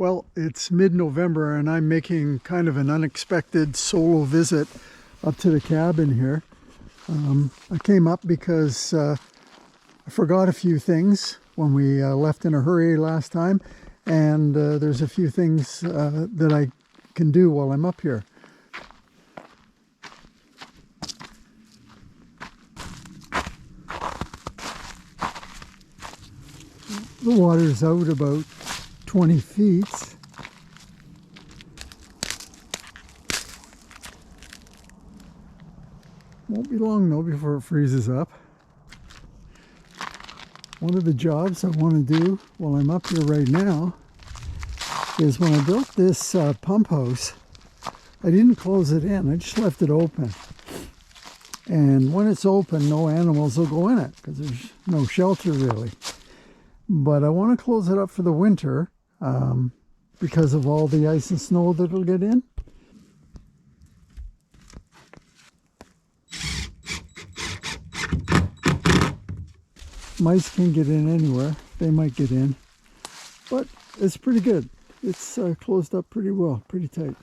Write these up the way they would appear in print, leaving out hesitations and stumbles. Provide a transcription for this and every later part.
Well, it's mid-November and I'm making kind of an unexpected solo visit up to the cabin here. I came up because I forgot a few things when we left in a hurry last time, and there's a few things that I can do while I'm up here. The water's out about 20 feet. Won't be long though before it freezes up. One of the jobs I want to do while I'm up here right now is when I built this pump house, I didn't close it in, I just left it open. And when it's open, no animals will go in it because there's no shelter really. But I want to close it up for the winter because of all the ice and snow that'll get in. Mice can get in anywhere. They might get in. But it's pretty good. It's closed up pretty well, pretty tight.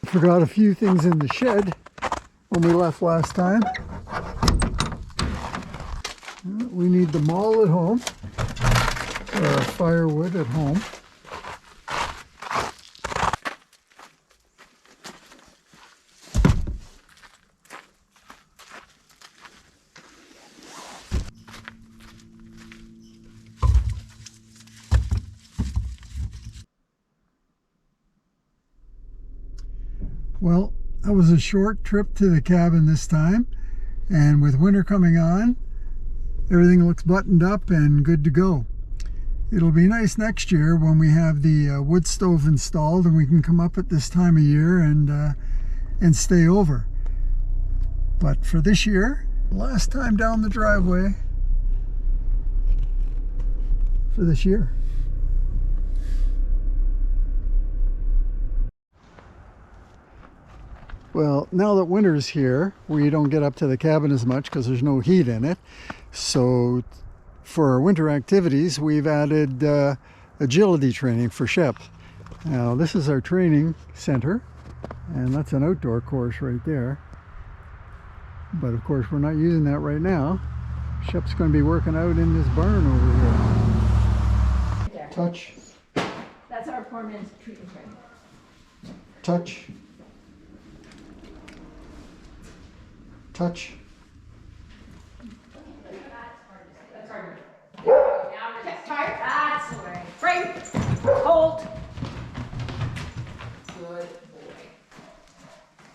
Forgot a few things in the shed when we left last time. We need the maul at home, or firewood at home. Well, that was a short trip to the cabin this time, and with winter coming on, everything looks buttoned up and good to go. It'll be nice next year when we have the wood stove installed and we can come up at this time of year and stay over. But for this year, last time down the driveway for this year. Well, now that winter's here, we don't get up to the cabin as much because there's no heat in it. So for our winter activities, we've added agility training for Shep. Now this is our training center, and that's an outdoor course right there. But of course we're not using that right now. Shep's going to be working out in this barn over here. Touch. That's our poor man's treatment training. Touch. Touch. That's harder. Now we're just tired. That's the way. Frame. Hold. Good boy.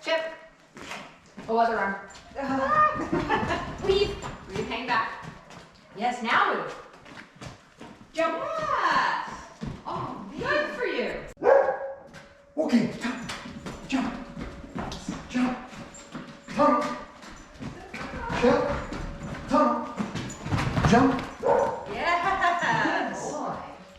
Chip. Oh, other arm. Breathe. Breathe. Hang back. Yes, now move. Jump. Yes. Oh, good for you. Okay, jump. Jump. Tunnel. Jump. Tunnel. Jump. Yes.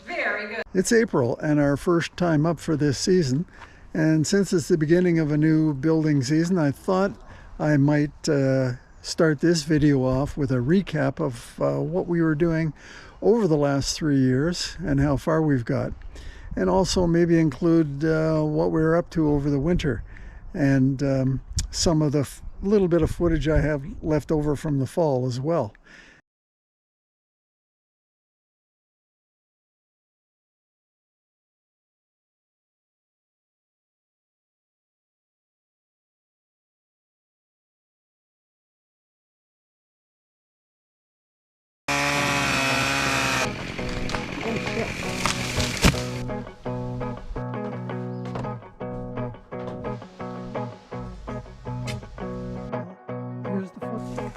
Very good. It's April and our first time up for this season. And since it's the beginning of a new building season, I thought I might start this video off with a recap of what we were doing over the last 3 years and how far we've got. And also maybe include what we were up to over the winter and some of the little bit of footage I have left over from the fall as well. Here's the foot.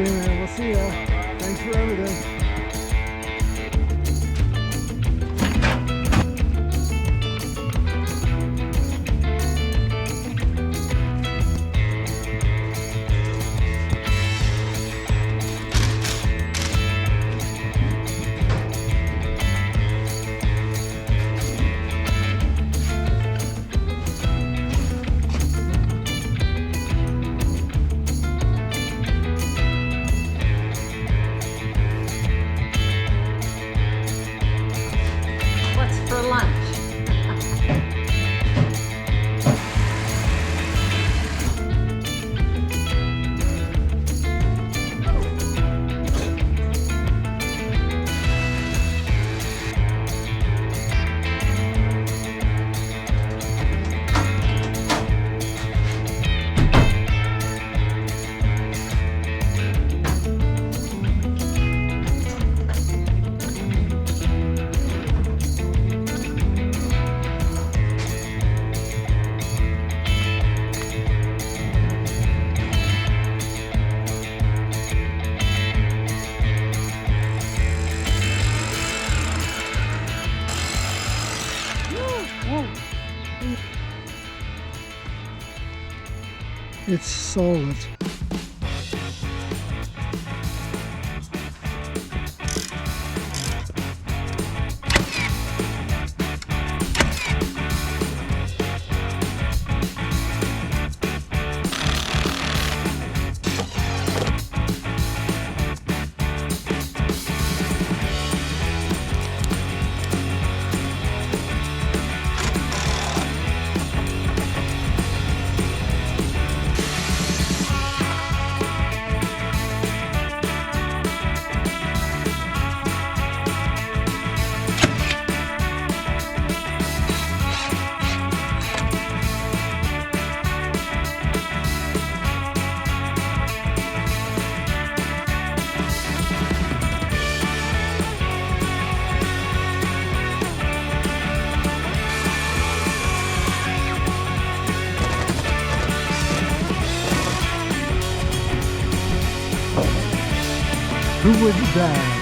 Okay, man, we'll see ya. Thanks for everything. What's for lunch? It's solid. Who would die?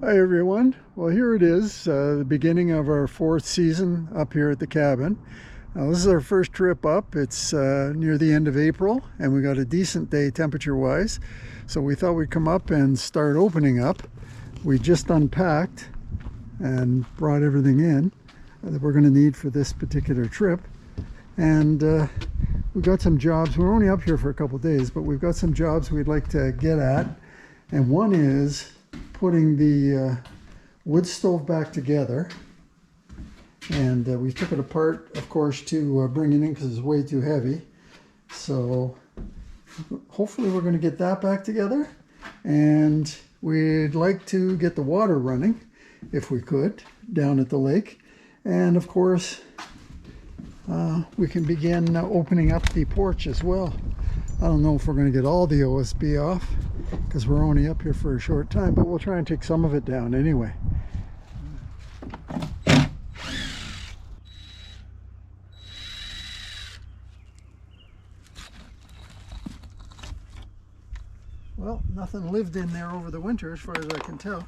Hi everyone. Well, here it is, the beginning of our 4th season up here at the cabin. Now, this is our first trip up. It's near the end of April, and we got a decent day temperature-wise. So we thought we'd come up and start opening up. We just unpacked and brought everything in that we're going to need for this particular trip. And we got some jobs. We're only up here for a couple days, but we've got some jobs we'd like to get at. And one is putting the wood stove back together. And we took it apart, of course, to bring it in because it's way too heavy. So hopefully we're going to get that back together. And we'd like to get the water running, if we could, down at the lake. And of course, we can begin opening up the porch as well. I don't know if we're going to get all the OSB off because we're only up here for a short time, but we'll try and take some of it down anyway. Well, nothing lived in there over the winter as far as I can tell.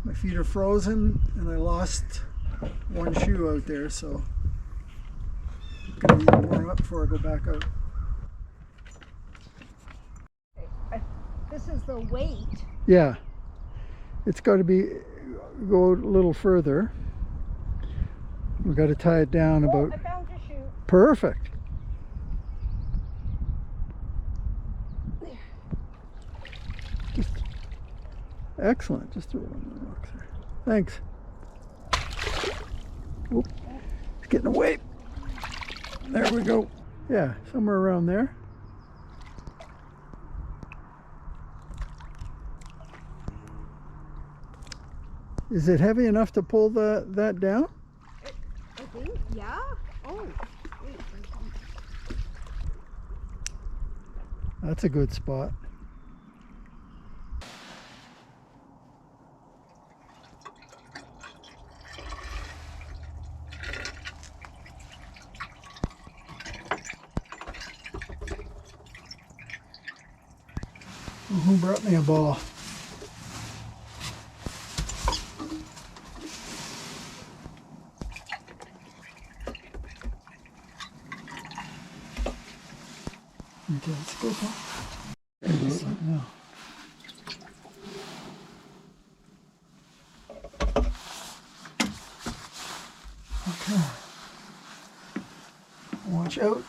My feet are frozen and I lost one shoe out there, so I'm gonna need to warm up before I go back out. This is the weight. Yeah, it's got to go a little further. We've got to tie it down about. I found your shoe. Perfect. Excellent. Just throw it on the rocks there. Thanks. Oop. It's getting away. There we go. Yeah, somewhere around there. Is it heavy enough to pull that down? I think, yeah. Oh, wait. That's a good spot. Who brought me a ball? Okay, let's go. Now. Okay. Watch out.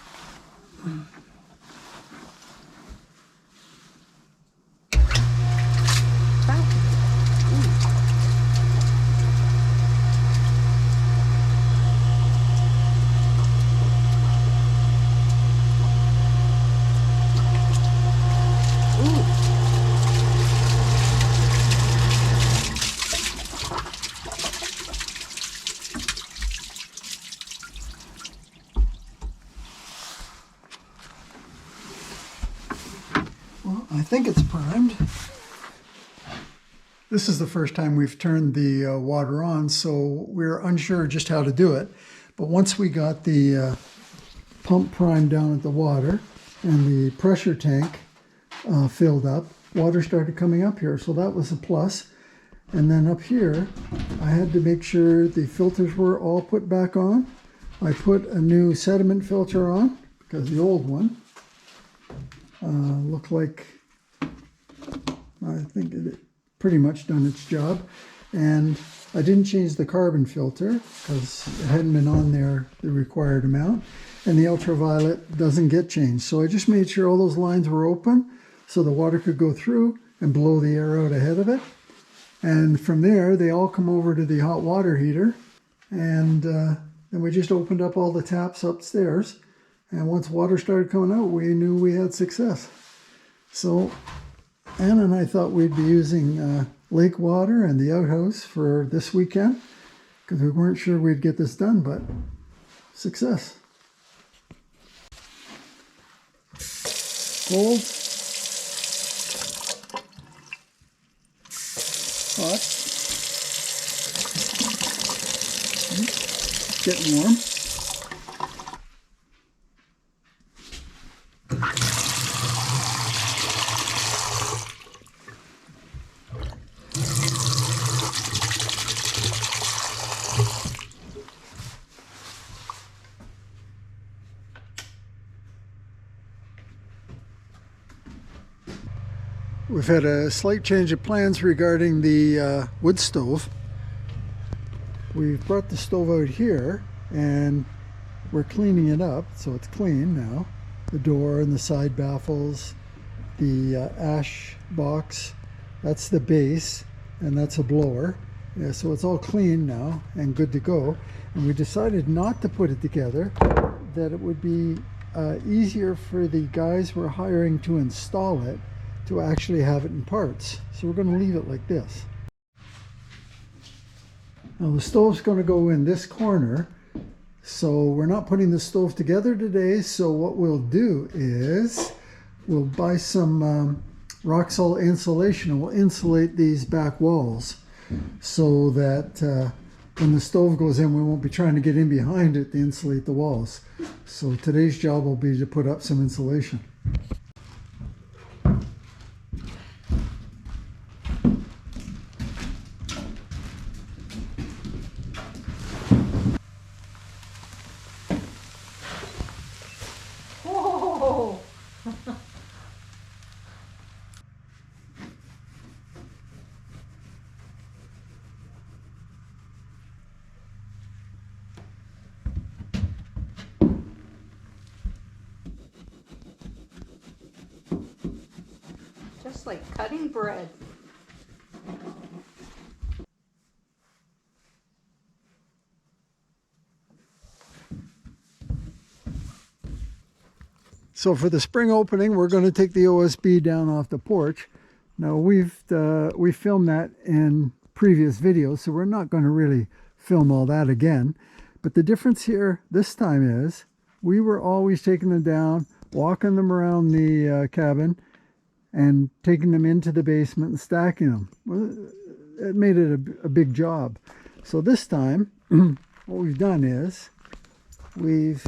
Well, I think it's primed. This is the first time we've turned the water on, so we're unsure just how to do it. But once we got the pump primed down at the water and the pressure tank filled up, water started coming up here, so that was a plus. And then up here, I had to make sure the filters were all put back on. I put a new sediment filter on because the old one looked like, I think it pretty much done its job. And I didn't change the carbon filter because it hadn't been on there the required amount. And the ultraviolet doesn't get changed. So I just made sure all those lines were open so the water could go through and blow the air out ahead of it. And from there, they all come over to the hot water heater. And then we just opened up all the taps upstairs. And once water started coming out, we knew we had success. So Anna and I thought we'd be using lake water and the outhouse for this weekend because we weren't sure we'd get this done, but success. Cold, hot, getting warm. We've had a slight change of plans regarding the wood stove. We've brought the stove out here and we're cleaning it up so it's clean now. The door and the side baffles, the ash box, that's the base, and that's a blower. Yeah, so it's all clean now and good to go. And we decided not to put it together, that it would be easier for the guys we're hiring to install it to actually have it in parts. So we're going to leave it like this. Now the stove's going to go in this corner, so we're not putting the stove together today. So what we'll do is we'll buy some rock salt insulation and we'll insulate these back walls so that when the stove goes in, we won't be trying to get in behind it to insulate the walls. So today's job will be to put up some insulation. Whoa! Just like cutting bread. So for the spring opening, we're going to take the OSB down off the porch. Now we filmed that in previous videos, so we're not going to really film all that again. But the difference here this time is we were always taking them down, walking them around the cabin, and taking them into the basement and stacking them. Well, it made it a big job. So this time, what we've done is we've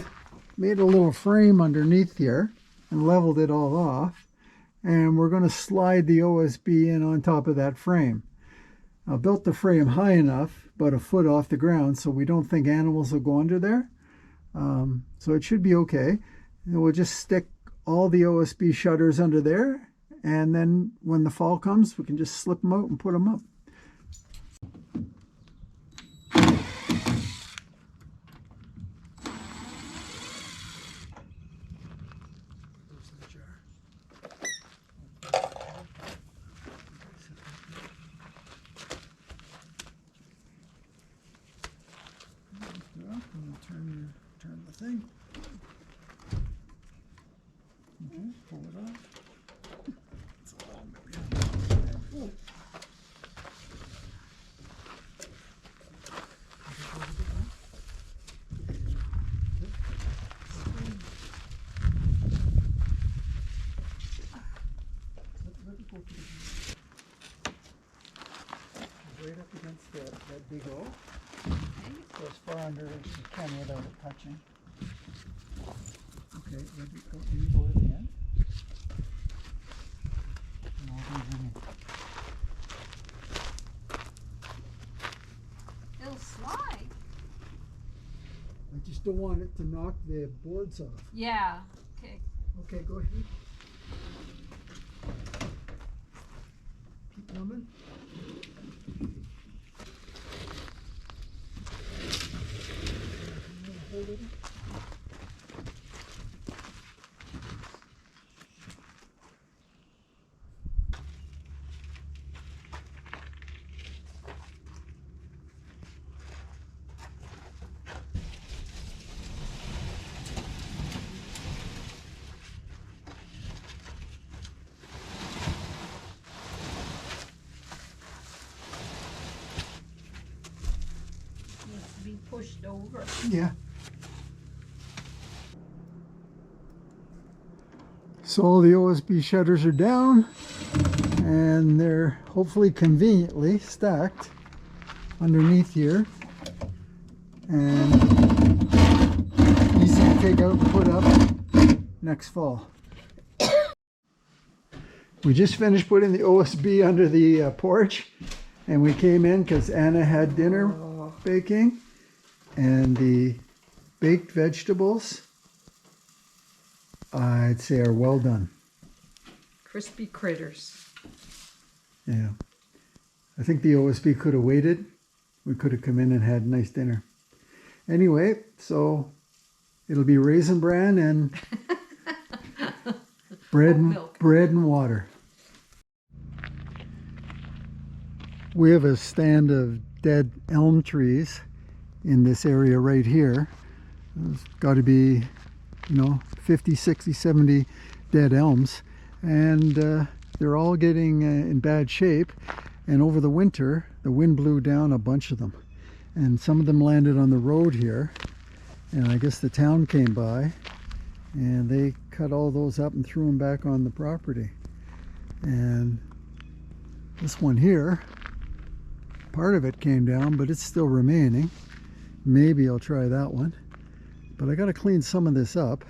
made a little frame underneath here and leveled it all off, and we're going to slide the OSB in on top of that frame. I built the frame high enough, about a foot off the ground, so we don't think animals will go under there. So it should be okay. And we'll just stick all the OSB shutters under there, and then when the fall comes, we can just slip them out and put them up. Turn the thing. Okay, pull it off. It's a long bit. Right up against that big O. Go as far under as you can without it touching. Okay, you go to the end. And all these in. I just don't want it to knock the boards off. Yeah. Okay. Okay, go ahead. Keep coming. Hold it. Needs to be pushed over. Yeah. So all the OSB shutters are down, and they're hopefully conveniently stacked underneath here, and easy to take out and put up next fall. We just finished putting the OSB under the porch, and we came in because Anna had dinner baking, and the baked vegetables, I'd say, are well done. Crispy critters. Yeah. I think the OSB could have waited. We could have come in and had a nice dinner. Anyway, so it'll be raisin bran and bread and water. We have a stand of dead elm trees in this area right here. There's got to be, 50, 60, 70 dead elms, and they're all getting in bad shape. And over the winter, the wind blew down a bunch of them, and some of them landed on the road here, and I guess the town came by and they cut all those up and threw them back on the property. And this one here, part of it came down, but it's still remaining. Maybe I'll try that one, but I got to clean some of this up.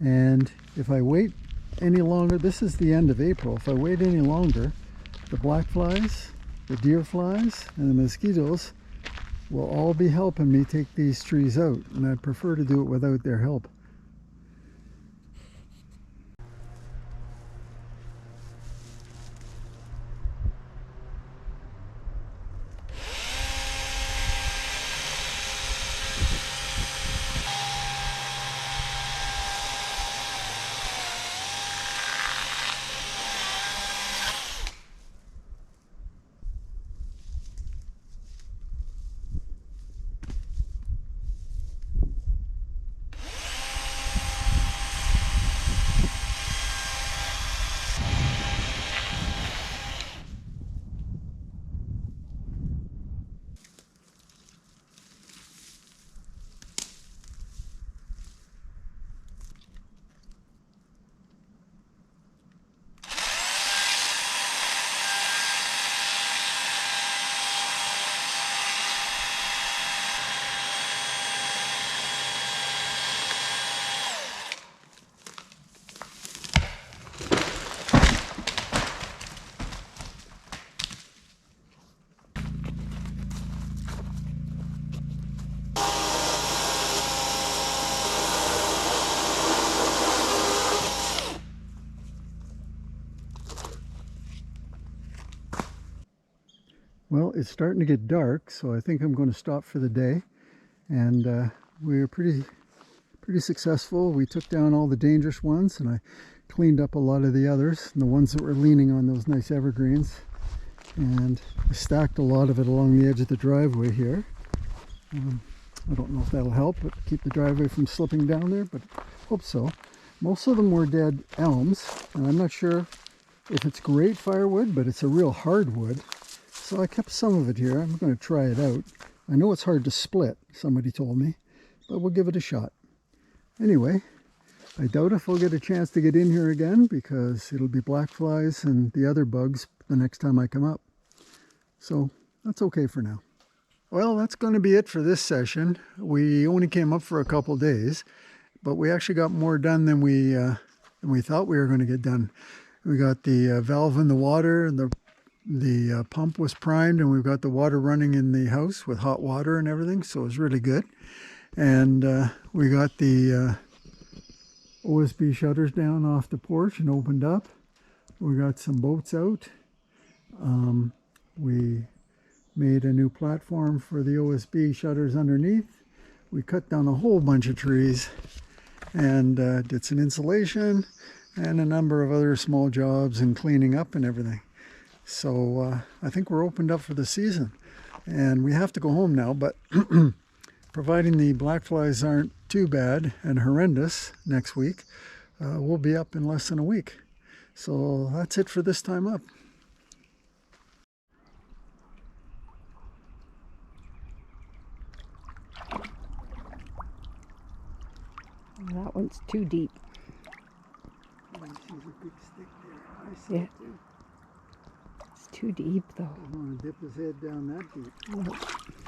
And if I wait any longer, this is the end of April, if I wait any longer, the black flies, the deer flies, and the mosquitoes will all be helping me take these trees out, and I'd prefer to do it without their help. Well, it's starting to get dark, so I think I'm going to stop for the day. And we were pretty successful. We took down all the dangerous ones, and I cleaned up a lot of the others, and the ones that were leaning on those nice evergreens. And I stacked a lot of it along the edge of the driveway here. I don't know if that'll help, but keep the driveway from slipping down there, but hope so. Most of them were dead elms, and I'm not sure if it's great firewood, but it's a real hardwood. So I kept some of it here. I'm going to try it out. I know it's hard to split, somebody told me, but we'll give it a shot. Anyway, I doubt if we'll get a chance to get in here again because it'll be black flies and the other bugs the next time I come up. So that's okay for now. Well, that's going to be it for this session. We only came up for a couple days, but we actually got more done than we thought we were going to get done. We got the valve in the water, and the pump was primed, and we've got the water running in the house with hot water and everything, so it was really good. And we got the OSB shutters down off the porch and opened up. We got some boats out. We made a new platform for the OSB shutters underneath. We cut down a whole bunch of trees and did some insulation and a number of other small jobs and cleaning up and everything. So I think we're opened up for the season. And we have to go home now, but providing the black flies aren't too bad and horrendous next week, we'll be up in less than a week. So that's it for this time up. That one's too deep. Oh, she's a big stick there. I see Yeah. it too. It's too deep though. I want to dip his head down that deep. Oh.